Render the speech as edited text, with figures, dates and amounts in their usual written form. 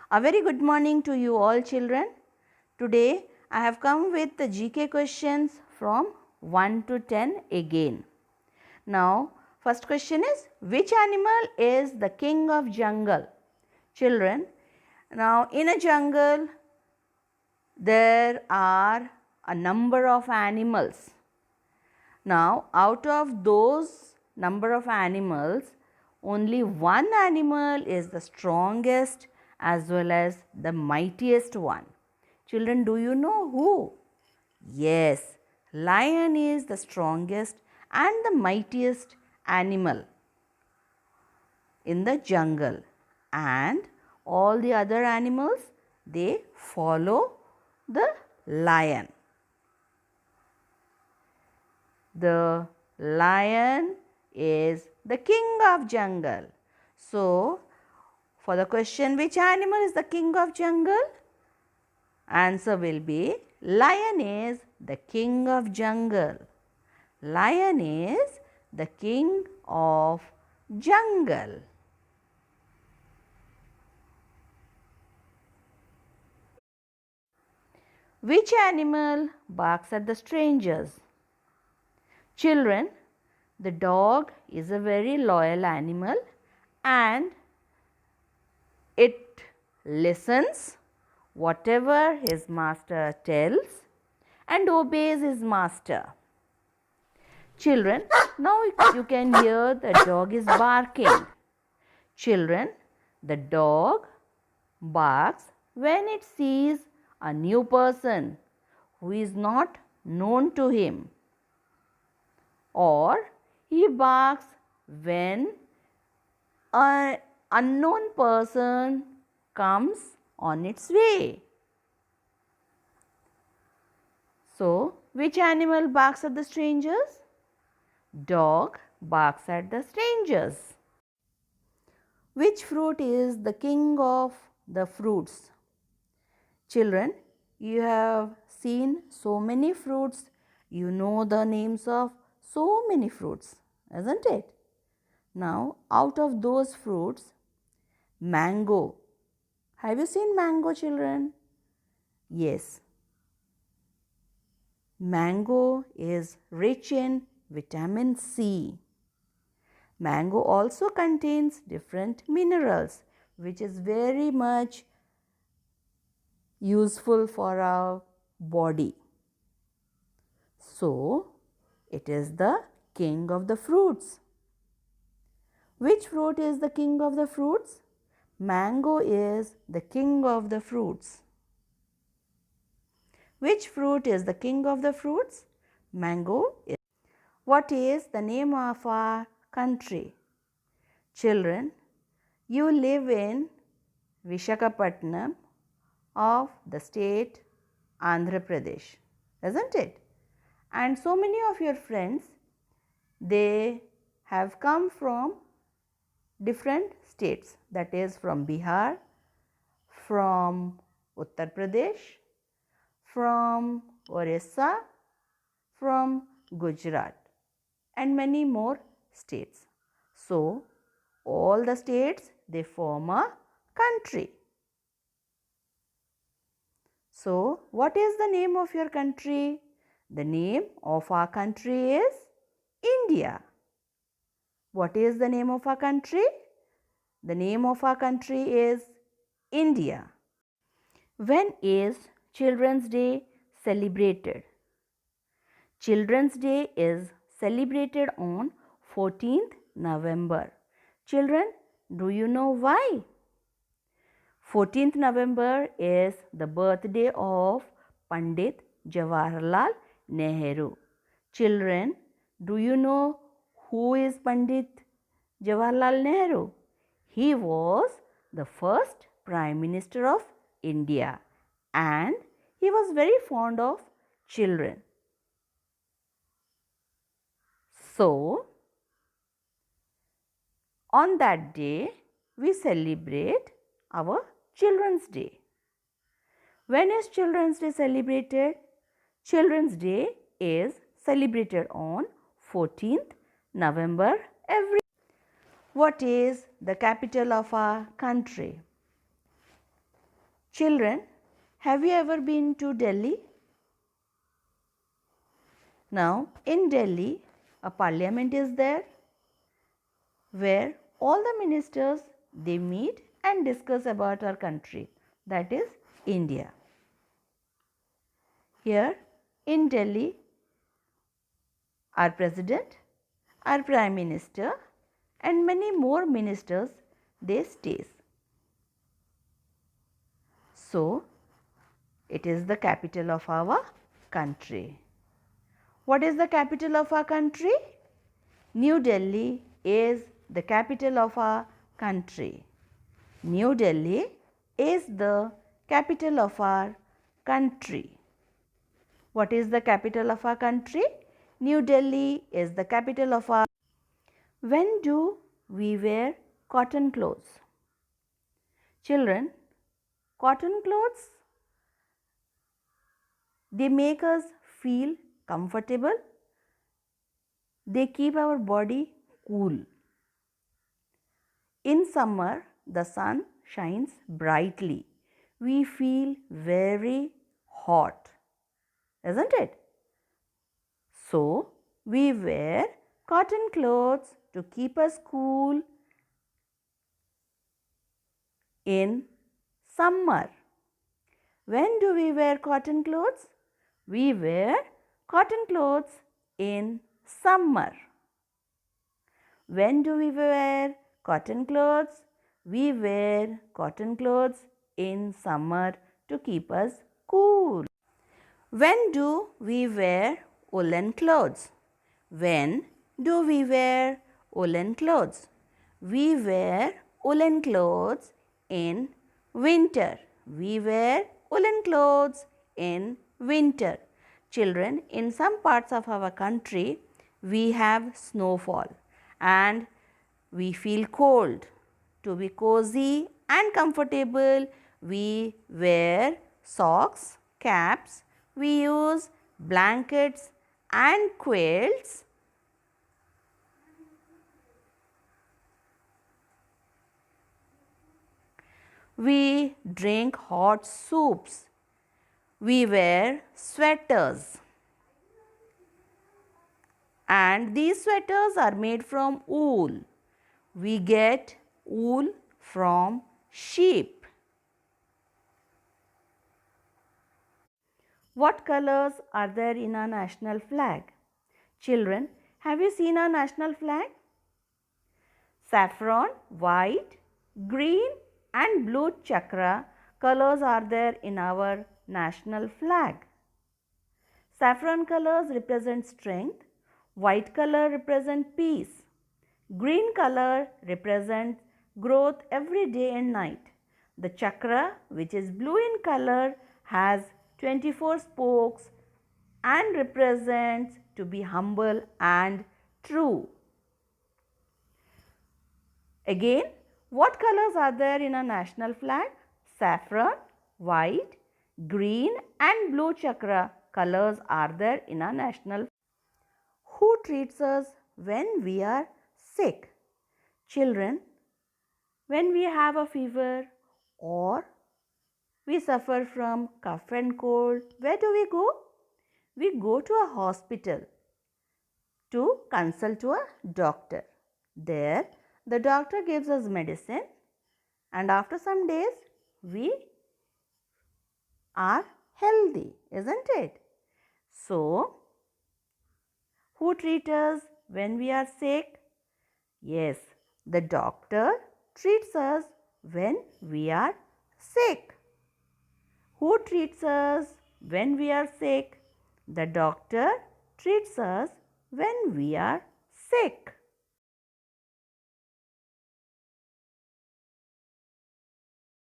A very good morning to you all children. Today I have come with the GK questions from 1 to 10 again. Now first question is, which animal is the king of jungle? Children, now in a jungle there are a number of animals. Now out of those number of animals, only one animal is the strongest as well as the mightiest one. Children, do you know who? Yes, lion is the strongest and the mightiest animal in the jungle, and all the other animals, they follow the lion. The lion is the king of jungle. So, for the question, which animal is the king of jungle? Answer will be, lion is the king of jungle. Lion is the king of jungle. Which animal barks at the strangers? Children, the dog is a very loyal animal and it listens whatever his master tells and obeys his master. Children, now you can hear the dog is barking. Children, the dog barks when it sees a new person who is not known to him, or he barks when an unknown person comes on its way. So, which animal barks at the strangers? Dog barks at the strangers. Which fruit is the king of the fruits? Children, you have seen so many fruits, you know the names of so many fruits, isn't it? Now, out of those fruits, mango. Have you seen mango, children? Yes. Mango is rich in vitamin C. Mango also contains different minerals, which is very much useful for our body. So, it is the king of the fruits. Which fruit is the king of the fruits? Mango is the king of the fruits. Which fruit is the king of the fruits? Mango is. What is the name of our country? Children, you live in Visakhapatnam of the state Andhra Pradesh, isn't it? And so many of your friends, they have come from different states, that is from Bihar, from Uttar Pradesh, from Orissa, from Gujarat and many more states. So, all the states, they form a country. So, what is the name of your country? The name of our country is India. What is the name of our country? The name of our country is India. When is Children's Day celebrated? Children's Day is celebrated on 14th November. Children, do you know why? 14th November is the birthday of Pandit Jawaharlal Nehru. Children, do you know who is Pandit Jawaharlal Nehru? He was the first Prime Minister of India and he was very fond of children. So, on that day, we celebrate our Children's Day. When is Children's Day celebrated? Children's Day is celebrated on 14th November every year. What is the capital of our country? Children, have you ever been to Delhi? Now, in Delhi, a parliament is there where all the ministers they meet and discuss about our country, that is India. Here in Delhi, our president, our prime minister and many more ministers they stays. So, it is the capital of our country. What is the capital of our country? New Delhi is the capital of our country. New Delhi is the capital of our country. What is the capital of our country? New Delhi is the capital of our. When do we wear cotton clothes? Children, cotton clothes they make us feel comfortable. They keep our body cool. In summer, the sun shines brightly. We feel very hot, isn't it? So, we wear cotton clothes to keep us cool in summer. When do we wear cotton clothes? We wear cotton clothes in summer. When do we wear cotton clothes? We wear cotton clothes in summer to keep us cool. When do we wear woolen clothes? When do we wear woolen clothes? We wear woolen clothes in winter. We wear woolen clothes in winter. Children, in some parts of our country, we have snowfall and we feel cold. To be cozy and comfortable, we wear socks, caps, we use blankets and quilts. We drink hot soups. We wear sweaters. And these sweaters are made from wool. We get wool from sheep. What colors are there in our national flag? Children, have you seen our national flag? Saffron, white, green and blue chakra colors are there in our national flag. Saffron colors represent strength, white color represent peace, green color represents growth every day and night. The chakra, which is blue in color, has 24 spokes and represents to be humble and true. Again, what colors are there in our national flag? Saffron, white, green and blue chakra colors are there in our national flag. Who treats us when we are sick? Children, when we have a fever or we suffer from cough and cold, where do we go? We go to a hospital to consult to a doctor. There, the doctor gives us medicine and after some days, we are healthy, isn't it? So, who treats us when we are sick? Yes, the doctor treats us when we are sick. Who treats us when we are sick? The doctor treats us when we are sick.